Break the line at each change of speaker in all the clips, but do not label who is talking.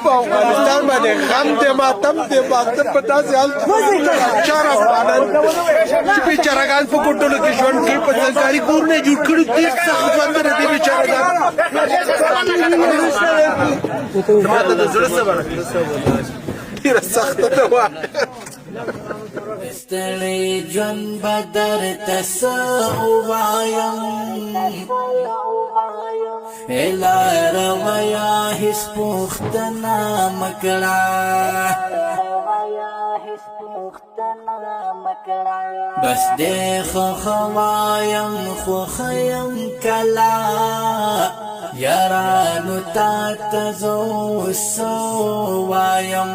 په افغانستان باندې غم دی ماتم دی ماتم په داسې حال چار افغانان چې بیچارهګان په کوټلو کې ژوند کوي په سرکاري کورونه یې جوړ کړي ډېر سخت ژوند دی بیچارهګان ما ته د زړه صبره ډېره سخته ده
ستړی ژوند به درته څه ووایم لاره ویا هېڅ پوښتنه مه کړه بس دې خوښه وایم خوښه یم کله یارانو تا ته زه اوس څه وایم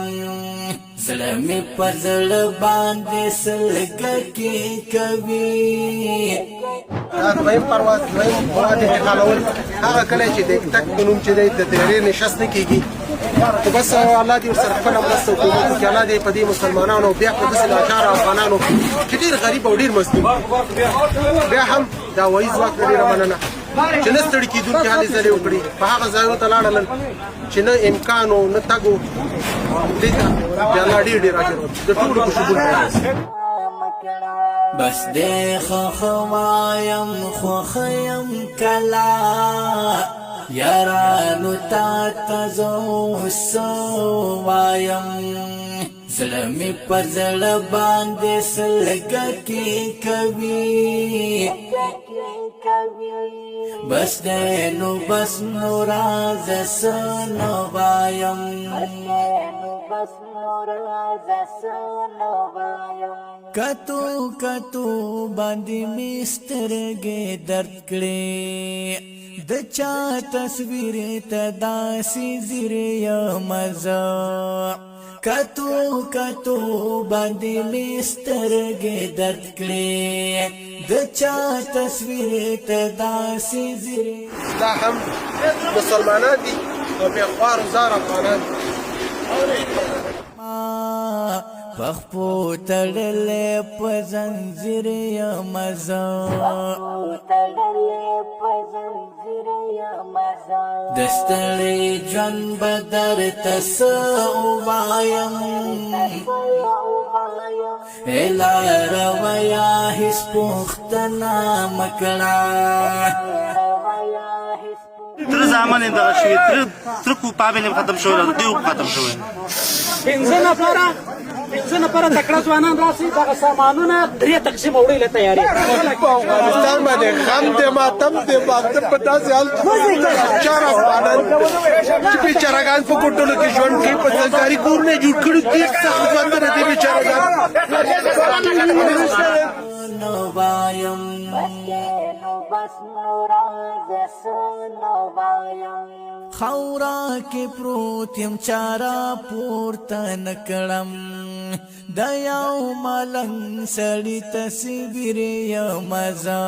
زړه مې په زړه باندې سلګکې کوي
دا دویم پرواز دویم مواد انتقالول هغه کله چې د تک په نوم چې دی د طیارې نشست نه کېږي خو بس الله دې ورسره خپله مرسته وکړي چې الله دې په دې مسلمانانو بیا په داسې لاچاره افغانانو چې ډېر غریب او ډېر مظلوم بیا هم د هوایي ځواک نه ډېره مننه چې نه ستړي کېدونکي هلې ځلې وکړي په هغه ځایونو ته لاړل چې نه امکان و نه تګ و دې ته بیا الله ډېر ډېر اجر ورکړي د ټولو په شکر
بس دې خوښه وایم خوښه یم کله یارانو تا ته زه اوس څه وایم زړه مې په زړه باندې سلګکې کوي بس دې نو بس نو راځه څه نه وایم کتو کتو باندې مې سترګې درد کړې د چا تصویر ته داسې ځیر یم زه کتو کتو باندې مې سترګې درد کړې د چا تصویر ته داسې ځیر
دا هم مسلمانان دي او بیا خوار زار افغانان
پخپو تړلې په زنځیر یم زه د ستړي ژوند به درته څه ووایم لاره ویا هېڅ پوښتنه مه کړه
تر زمان دغه شوي تر کوپابل ختم شوی دیو ختم شوی
پنځه نفره تکړه ځوانان راسي دغه سامانونه 3 تقسیمه وړي له تیارې
په افغانستان باندې غم دی ماتم دی ماتم په داسې حال چار افغانان چې بیچارهګان په کوټلو کې ژوند کوي په سرکاري کورونه یې جوړ کړي ډېر سخت ژوند دی بیچارهګان
خورا کې پروت یم چارا پورته نکړم د یو ملنګ سړي تصویر یم زه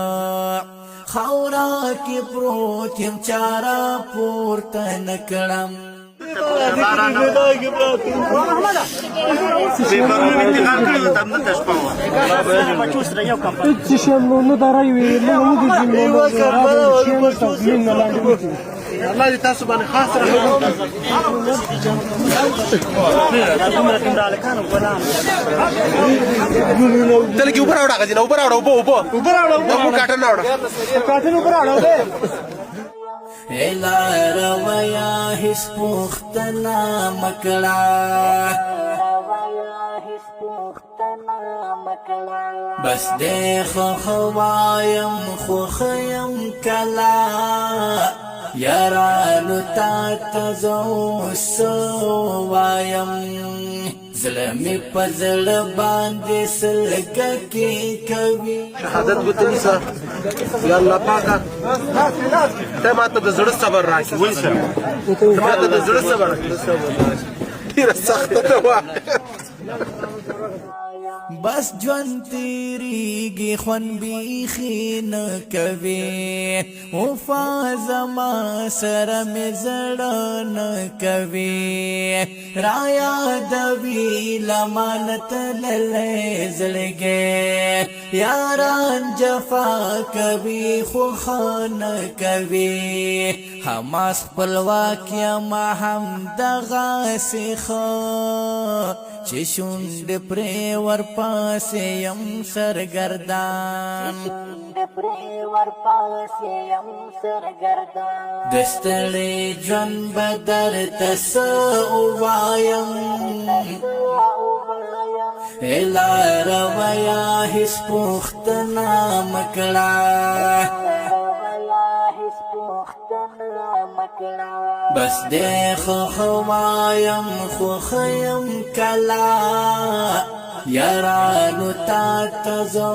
خورا کې پروت یم چارا پورته نکړم
الله دې تاسو باندې خاص رحم وکړي دلته کې اوبه راوړه غځینه اوبه راوړه اوبه کاټن راوړه
لاره ویا هېڅ پوښتنه مه کړه بس دې خوښه وایم خوښه یم کله یارانو تا ته زه اوس څه وایم زړه مې په زړه باندې سلګکې کوي
شهادت ګوته نیسه یا الله پاکه ته ماته د زړه صبر راکړي ته ماته د زړه صبر ډېره سخته ده
بس ژوند تیریږي خوند بیخي نه کوي وفا زما سره مې زړه نه کوي را یادوي لمن تللی زړګی یاران جفا کوي خو ښه نه کوي حماس خپلواک یم هم دغسې ښه چې شونډې پرې ورپاسې یم سرګردان د ستړي ژوند به درته څه ووایم لاره ویا هېڅ پوښتنه مه کړه بس دې خو وایم خو ښه یم کله یارانو تا ته زه